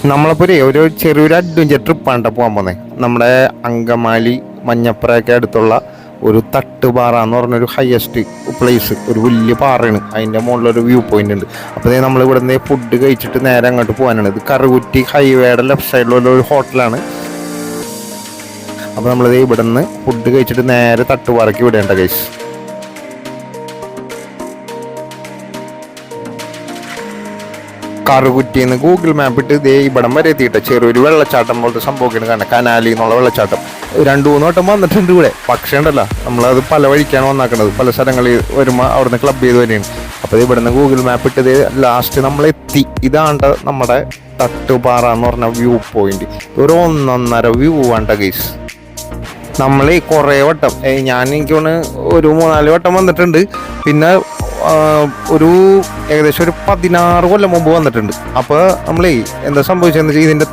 നമ്മളപ്പോൾ ഒരു ചെറിയൊരു അഡ്വഞ്ചർ ട്രിപ്പാണ് പോകാൻ പോകുന്നത്. നമ്മുടെ അങ്കമാലി മഞ്ഞപ്പുറയൊക്കെ അടുത്തുള്ള ഒരു തട്ടുപാറ എന്ന് പറഞ്ഞൊരു ഹയസ്റ്റ് പ്ലേസ്, ഒരു വലിയ പാറയാണ്. അതിൻ്റെ മുകളിലൊരു വ്യൂ പോയിന്റ് ഉണ്ട്. അപ്പോൾ നമ്മൾ ഇവിടെ നിന്ന് ഫുഡ് കഴിച്ചിട്ട് നേരെ അങ്ങോട്ട് പോകാനാണ്. ഇത് കറുകുറ്റി ഹൈവേയുടെ ലെഫ്റ്റ് സൈഡിലുള്ള ഒരു ഹോട്ടലാണ്. അപ്പോൾ നമ്മളിത് ഇവിടെ നിന്ന് ഫുഡ് കഴിച്ചിട്ട് നേരെ തട്ടുപാറയ്ക്ക് വിടേണ്ട ഗൈസ്. കറുകുറ്റിന്ന് ഗൂഗിൾ മാപ്പ് ഇട്ട് ഇതേ ഇവിടം വരെ എത്തിയിട്ട് ചെറിയൊരു വെള്ളച്ചാട്ടം പോലത്തെ സംഭവമൊക്കെയാണ് കാണാൻ. കനാലി എന്നുള്ള വെള്ളച്ചാട്ടം 2-3 വട്ടം വന്നിട്ടുണ്ട് ഇവിടെ. പക്ഷേ ഉണ്ടല്ലോ, നമ്മളത് പല വഴിക്കാണ് വന്നാക്കുന്നത്. പല സ്ഥലങ്ങളിൽ വരുമ്പോൾ അവിടുന്ന് ക്ലബ് ചെയ്ത് വരികയാണ്. അപ്പോൾ ഇവിടെ നിന്ന് ഗൂഗിൾ മാപ്പ് ഇട്ടത് ലാസ്റ്റ് നമ്മളെത്തി. ഇതാണ് നമ്മുടെ തട്ടുപാറ എന്ന് പറഞ്ഞ വ്യൂ പോയിന്റ്. ഒരു 1.5 വ്യൂ വേണ്ട ഗൈസ്. നമ്മൾ കുറേ വട്ടം, എനിക്ക് ഒരു 3-4 വട്ടം വന്നിട്ടുണ്ട്. പിന്നെ ഒരു ഏകദേശം ഒരു 16 കൊല്ലം മുമ്പ് വന്നിട്ടുണ്ട്. അപ്പോൾ എന്താ സംഭവിച്ചതെന്ന് വെച്ചാൽ ഇതിൻ്റെ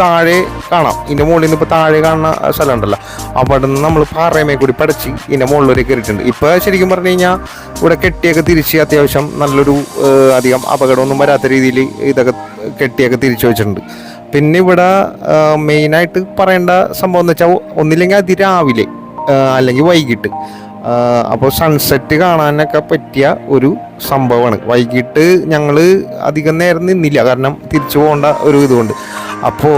താഴെ കാണാം. ഇതിൻ്റെ മുകളിൽ നിന്ന് ഇപ്പോൾ താഴെ കാണുന്ന സ്ഥലം ഉണ്ടല്ലോ, അപ്പോൾ അവിടെ നിന്ന് നമ്മൾ പാറയമേ കൂടി പടച്ച് ഇതിൻ്റെ മുകളിലേക്ക് കയറിയിട്ടുണ്ട്. ഇപ്പോൾ ശരിക്കും പറഞ്ഞു കഴിഞ്ഞാൽ ഇവിടെ കെട്ടിയൊക്കെ തിരിച്ച് അത്യാവശ്യം നല്ലൊരു അധികം അപകടമൊന്നും വരാത്ത രീതിയിൽ ഇതൊക്കെ കെട്ടിയൊക്കെ തിരിച്ചു വെച്ചിട്ടുണ്ട്. പിന്നെ ഇവിടെ മെയിനായിട്ട് പറയേണ്ട സംഭവം എന്ന് വെച്ചാൽ ഒന്നില്ലെങ്കിൽ അതിരാവിലെ അല്ലെങ്കിൽ വൈകിട്ട്. അപ്പോൾ സൺസെറ്റ് കാണാനൊക്കെ പറ്റിയ ഒരു സംഭവമാണ്. വൈകിട്ട് ഞങ്ങൾ അധികം നേരം നിന്നില്ല, കാരണം തിരിച്ചു പോകേണ്ട ഒരു ഇതുകൊണ്ട്. അപ്പോൾ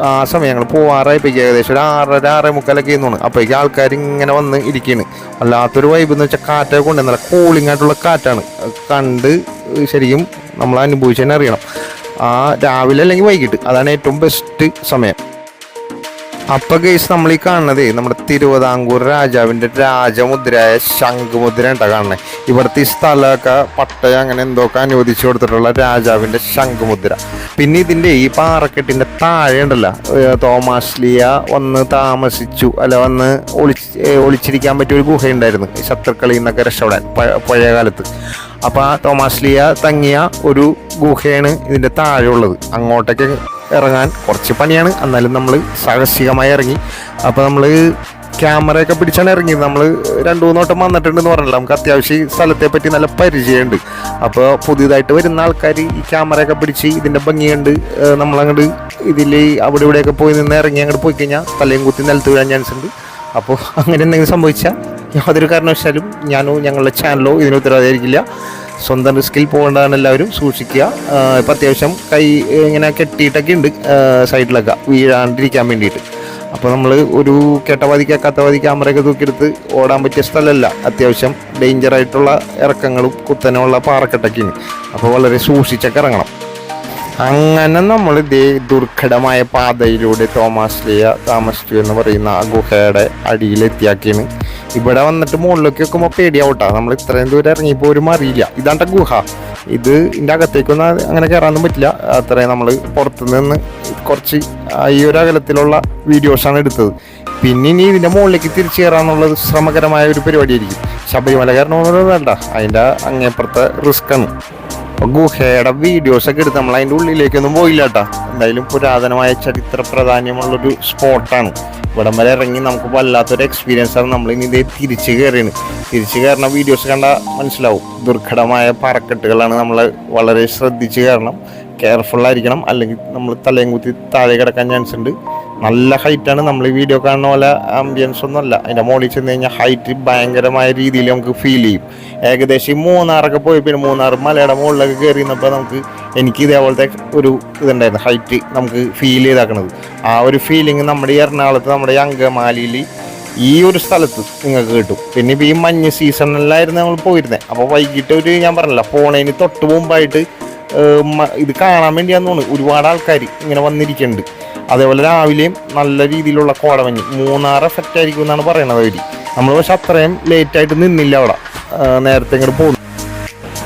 ആ സമയം ഞങ്ങൾ പോകാറായപ്പോഴേക്കും ഏകദേശം ഒരു 6:30-6:45 തോന്നുന്നു. അപ്പോഴേക്കും ആൾക്കാർ ഇങ്ങനെ വന്ന് ഇരിക്കുകയാണ്. അല്ലാത്തൊരു വൈബ് എന്ന് വെച്ചാൽ കാറ്റൊക്കെ കൊണ്ട് നല്ല കൂളിംഗ് ആയിട്ടുള്ള കാറ്റാണ്. കണ്ട് ശരിക്കും നമ്മൾ അനുഭവിച്ച് തന്നെ അറിയണം. രാവിലെ അല്ലെങ്കിൽ വൈകിട്ട്, അതാണ് ഏറ്റവും ബെസ്റ്റ് സമയം. അപ്പോൾ ഗൈസ് നമ്മൾ ഈ കാണുന്നത് നമ്മുടെ തിരുവിതാംകൂർ രാജാവിൻ്റെ രാജമുദ്രയായ ശംഖുമുദ്ര ഉണ്ടാ കാണുന്നത്. ഇവിടുത്തെ ഈ സ്ഥലമൊക്കെ പട്ടയം അങ്ങനെ എന്തൊക്കെ അനുവദിച്ചു കൊടുത്തിട്ടുള്ള രാജാവിൻ്റെ ശംഖുമുദ്ര. പിന്നെ ഇതിൻ്റെ ഈ പാറക്കെട്ടിൻ്റെ താഴെ ഉണ്ടല്ലോ തോമാശ്ലീഹ വന്ന് താമസിച്ചു, വന്ന് ഒളിച്ചിരിക്കാൻ പറ്റിയ ഒരു ഗുഹയുണ്ടായിരുന്നു ശത്രുക്കളിൽ നിന്നൊക്കെ രക്ഷപ്പെടാൻ പഴയ കാലത്ത്. അപ്പോൾ ആ തോമാശ്ലീഹ തങ്ങിയ ഒരു ഗുഹയാണ് ഇതിൻ്റെ താഴെ ഉള്ളത്. അങ്ങോട്ടേക്ക് ഇറങ്ങാൻ കുറച്ച് പണിയാണ്, എന്നാലും നമ്മൾ സാഹസികമായി ഇറങ്ങി. അപ്പോൾ നമ്മൾ ക്യാമറയൊക്കെ പിടിച്ചാണ് ഇറങ്ങിയത്. നമ്മൾ 2-3 വട്ടം വന്നിട്ടുണ്ടെന്ന് പറഞ്ഞല്ലോ, നമുക്ക് അത്യാവശ്യം സ്ഥലത്തെ പറ്റി നല്ല പരിചയമുണ്ട്. അപ്പോൾ പുതിയതായിട്ട് വരുന്ന ആൾക്കാർ ഈ ക്യാമറയൊക്കെ പിടിച്ച് ഇതിൻ്റെ ഭംഗി കണ്ട് നമ്മളങ്ങോട്ട് ഇതിൽ അവിടെ ഇവിടെയൊക്കെ പോയി നിന്ന് ഇറങ്ങി അങ്ങോട്ട് പോയി കഴിഞ്ഞാൽ തലയും കുത്തി നിലത്ത് വീഴാൻ ചാൻസ് ഉണ്ട്. അപ്പോൾ അങ്ങനെ എന്തെങ്കിലും സംഭവിച്ചാൽ യാതൊരു കാരണവശാലും ഞങ്ങളുടെ ചാനലോ ഇതിന് ഉത്തരവാദിയായിരിക്കില്ല. സ്വന്തം റിസ്കിൽ പോകേണ്ടതാണ്, എല്ലാവരും സൂക്ഷിക്കുക. ഇപ്പം അത്യാവശ്യം കൈ ഇങ്ങനെ കെട്ടിയിട്ടൊക്കെ ഉണ്ട് സൈഡിലൊക്കെ വീഴാണ്ടിരിക്കാൻ വേണ്ടിയിട്ട്. അപ്പോൾ നമ്മൾ ഒരു കേട്ടവാതി ക്യാമറയൊക്കെ തൂക്കിയെടുത്ത് ഓടാൻ പറ്റിയ സ്ഥലമല്ല. അത്യാവശ്യം ഡേഞ്ചറായിട്ടുള്ള ഇറക്കങ്ങളും കുത്തനെയുള്ള പാറക്കെട്ടൊക്കെയാണ്. അപ്പോൾ വളരെ സൂക്ഷിച്ചൊക്കെ ഇറങ്ങണം. അങ്ങനെ നമ്മൾ ഇതേ ദുർഘടമായ പാതയിലൂടെ തോമാശ്ലീഹ താമസിച്ചു എന്ന് പറയുന്ന ആ ഗുഹയുടെ അടിയിലെത്തിയാക്കിയാണ്. ഇവിടെ വന്നിട്ട് മുകളിലേക്ക് വെക്കുമ്പോൾ പേടിയാവട്ടാ. നമ്മൾ ഇത്രയും ദൂരം ഇറങ്ങിയപ്പോൾ ഒരു അറിയില്ല. ഇതാണ്ട ഗുഹ. ഇതിൻ്റെ അകത്തേക്കൊന്നും അങ്ങനെ കയറാനൊന്നും പറ്റില്ല. അത്രയും നമ്മൾ പുറത്തുനിന്ന് കുറച്ച് ഈ ഒരു അകലത്തിലുള്ള വീഡിയോസാണ് എടുത്തത്. പിന്നെ ഇനി ഇതിൻ്റെ മുകളിലേക്ക് തിരിച്ചു കയറാന്നുള്ളത് ശ്രമകരമായ ഒരു പരിപാടിയായിരിക്കും. ശബരിമല കയറണമെന്നുള്ളത് വേണ്ട, അതിൻ്റെ അങ്ങേപ്പുറത്തെ റിസ്ക്കാണ്. അപ്പോൾ ഗുഹയുടെ വീഡിയോസൊക്കെ എടുത്ത് നമ്മൾ അതിൻ്റെ ഉള്ളിലേക്കൊന്നും പോയില്ല കേട്ടോ. എന്തായാലും പുരാതനമായ ചരിത്ര പ്രാധാന്യമുള്ളൊരു സ്പോട്ടാണ്. ഇവിടം വരെ ഇറങ്ങി നമുക്ക് വല്ലാത്തൊരു എക്സ്പീരിയൻസാണ്. നമ്മളിനി ഇതേ തിരിച്ച് കയറുന്ന വീഡിയോസ് കണ്ടാൽ മനസ്സിലാവും. ദുർഘടമായ പാറക്കെട്ടുകളാണ്. നമ്മൾ വളരെ ശ്രദ്ധിച്ച് കയറണം, കെയർഫുള്ളായിരിക്കണം, അല്ലെങ്കിൽ നമ്മൾ തലയും കുത്തി താഴെ കിടക്കാൻ ചാൻസ് ഉണ്ട്. നല്ല ഹൈറ്റാണ്. നമ്മൾ ഈ വീഡിയോ കാണുന്ന പോലെ ആംബിയൻസ് ഒന്നും അല്ല. അതിൻ്റെ മുകളിൽ ചെന്ന് കഴിഞ്ഞാൽ ഹൈറ്റ് ഭയങ്കരമായ രീതിയിൽ നമുക്ക് ഫീൽ ചെയ്യും. ഏകദേശം ഈ മൂന്നാറൊക്കെ പോയി, പിന്നെ മൂന്നാർ മലയുടെ മുകളിലൊക്കെ കയറിയിരുന്നപ്പോൾ എനിക്ക് ഇതേപോലത്തെ ഒരു ഇതുണ്ടായിരുന്നു, ഹൈറ്റ് നമുക്ക് ഫീൽ ചെയ്താക്കണത്. ആ ഒരു ഫീലിംഗ് നമ്മുടെ ഈ എറണാകുളത്ത്, നമ്മുടെ ഈ അങ്കമാലിയിൽ ഈ ഒരു സ്ഥലത്ത് നിങ്ങൾക്ക് കിട്ടും. പിന്നെ ഇപ്പോൾ ഈ മഞ്ഞ് സീസണിലായിരുന്നു നമ്മൾ പോയിരുന്നത്. അപ്പോൾ വൈകിട്ട് ഞാൻ പറഞ്ഞല്ലോ, പോണതിന് തൊട്ട് മുമ്പായിട്ട് ഇത് കാണാൻ വേണ്ടിയാന്ന് തോന്നുന്നു ഒരുപാട് ആൾക്കാർ ഇങ്ങനെ വന്നിരിക്കുന്നുണ്ട്. അതേപോലെ രാവിലെയും നല്ല രീതിയിലുള്ള കോടമഞ്ഞ്, മൂന്നാർ എഫക്റ്റ് ആയിരിക്കും എന്നാണ് പറയണത് അവർ. നമ്മൾ പക്ഷെ അത്രയും ലേറ്റായിട്ട് നിന്നില്ല അവിടെ, നേരത്തെ ഇങ്ങോട്ട് പോകുന്നു.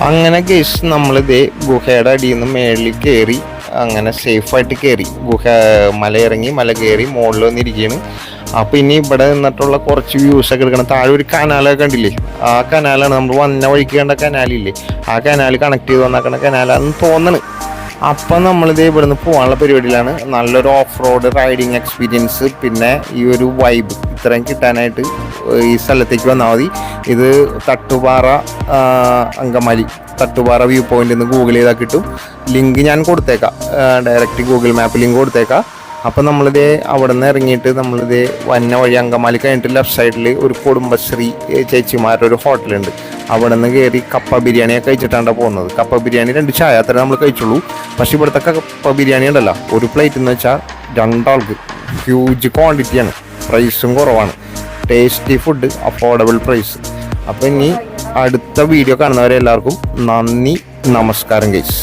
അങ്ങനെ ഗൈസ് നമ്മളിതേ ഗുഹയുടെ അടിയിൽ നിന്ന് മേളിൽ കയറി, അങ്ങനെ സേഫായിട്ട് കയറി മല ഇറങ്ങി, മല കയറി മുകളിൽ വന്നിരിക്കുകയാണ്. അപ്പോൾ ഇനി ഇവിടെ നിന്നിട്ടുള്ള കുറച്ച് വ്യൂസൊക്കെ എടുക്കണം. താഴെ ഒരു കനാലൊക്കെ കണ്ടില്ലേ, ആ കനാലാണ് നമ്മൾ വന്ന വഴിക്ക് കണ്ട കനാലില്ലേ, ആ കനാൽ കണക്ട് ചെയ്ത് വന്നേക്കണ കനാലാണെന്ന് തോന്നണ്. അപ്പം നമ്മളിത് ഇവിടുന്ന് പോകാനുള്ള പരിപാടിയിലാണ്. നല്ലൊരു ഓഫ് റോഡ് റൈഡിങ് എക്സ്പീരിയൻസ്, പിന്നെ ഈ ഒരു വൈബ് ഇത്രയും കിട്ടാനായിട്ട് ഈ സ്ഥലത്തേക്ക് വന്നാൽ മതി. ഇത് തട്ടുപാറ അങ്കമാലി തട്ടുപാറ വ്യൂ പോയിന്റ് എന്ന് ഗൂഗിൾ ചെയ്താൽ കിട്ടും. ലിങ്ക് ഞാൻ കൊടുത്തേക്കാം, ഡയറക്റ്റ് ഗൂഗിൾ മാപ്പ് ലിങ്ക് കൊടുത്തേക്കാം. അപ്പം നമ്മളിത് അവിടെ നിന്ന് ഇറങ്ങിയിട്ട് നമ്മളിത് വന്ന വഴി അങ്കമാലി കഴിഞ്ഞിട്ട് ലെഫ്റ്റ് സൈഡിൽ ഒരു കുടുംബശ്രീ ചേച്ചിമാരുടെ ഒരു ഹോട്ടലുണ്ട്. അവിടെ നിന്ന് കയറി കപ്പ ബിരിയാണിയൊക്കെ കഴിച്ചിട്ടാണ് പോകുന്നത്. കപ്പ ബിരിയാണി 2 ചായ അത്ര നമ്മൾ കഴിച്ചുള്ളൂ. പക്ഷെ ഇവിടുത്തെ കപ്പ ബിരിയാണി ഉണ്ടല്ലോ, ഒരു പ്ലേറ്റ് എന്ന് വെച്ചാൽ 2 ആൾക്ക് ഹ്യൂജ് ക്വാണ്ടിറ്റിയാണ്, പ്രൈസും കുറവാണ്. Tasty food, affordable price. അപ്പം ഇനി അടുത്ത വീഡിയോ കാണുന്നവരെ എല്ലാവർക്കും നന്ദി, നമസ്കാരം ഗൈസ്.